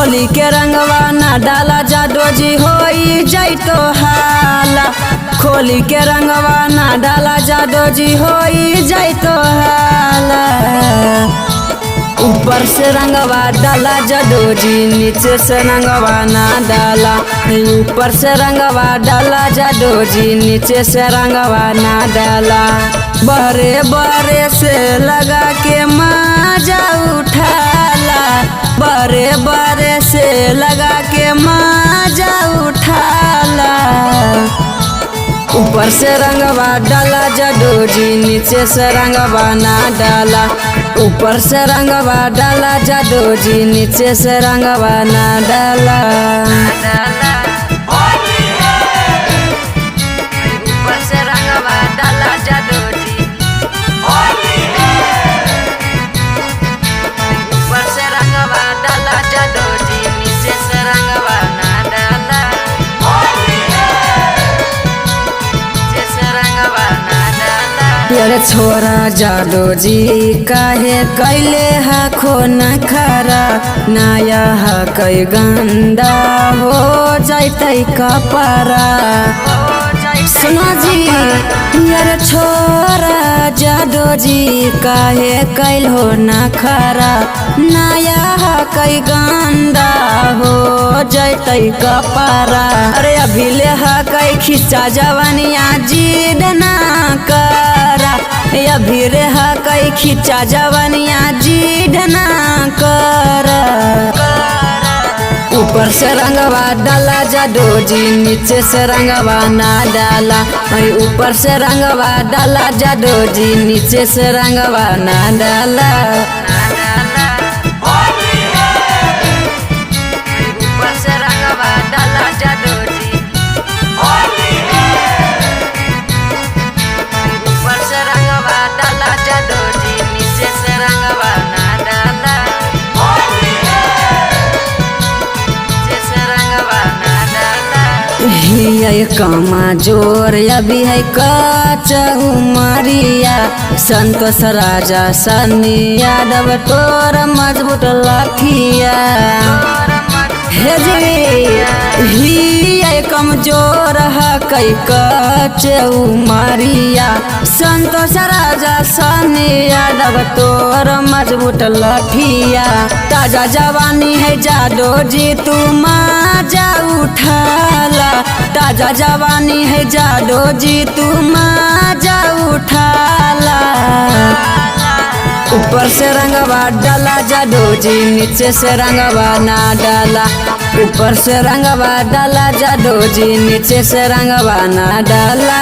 होली के रंगवा ना डाला जादो जी होई जाई तो हाला। होली के रंगवा ना डाला जादो जी होई जाई तो हाला। ऊपर से रंगवा डाला जादो जी नीचे से रंगवा ना डाला। ऊपर से रंगवा डाला जादो जी नीचे से रंगवा ना डाला। बरे बरे से लगा के मजा उठाला। बरे बरे से लगा के मजा उठाला। ऊपर से रंगवा डाला जादो जी नीचे से रंगवा ना डाला। ऊपर से रंगवा डाला जादो जी नीचे से रंगवा ना डाला। ऊपर से रंगवा डाला जादो जी। ऊपर से रंगवा डाला जादो जी नीचे से रंगवा ना डाला। यार छोरा जादो जी काहे कैले हाखो न खरा। नया कई गंदा हो जाते कपरा। सुनो जी यार छोरा जादो जी काहे कैल हो न खरा। नया कई गंदा हो जाते कपरा। अरे अभी ले कई खिस्सा जवानिया जिद ना करा। अभी रे कई खिंचा जवानिया जिद ना करा। ऊपर से रंगवा डाला जादो जी नीचे से रंगवा ना डाला। ऊपर से रंगवा डाला जादो जी नीचे से रंगवा ना डाला। ऊपर से रंगवा डाला जादो जी। ऊपर से रंगवा डाला जादो जी नीचे से रंगवा ना डाला। नीचे से रंगवा ना डाला। हिया कमा जोर अभी है कच उमरिया। संतोष राजा सन्नी यादव तोर मजबूत लखिया। हे जी हिया कमजोर है कई कच उमरिया। संतोष राजा सन्नी यादव तोर मजबूत लठिया। ताजा जवानी है जादो जी तू मजा उठाला। ताजा जवानी है जादो जी तू मजा उठाला। ऊपर से रंगवा डाला जादो जी नीचे से रंगवा ना डाला। ऊपर से रंगवा डाला जादो जी नीचे से रंगवा ना डाला।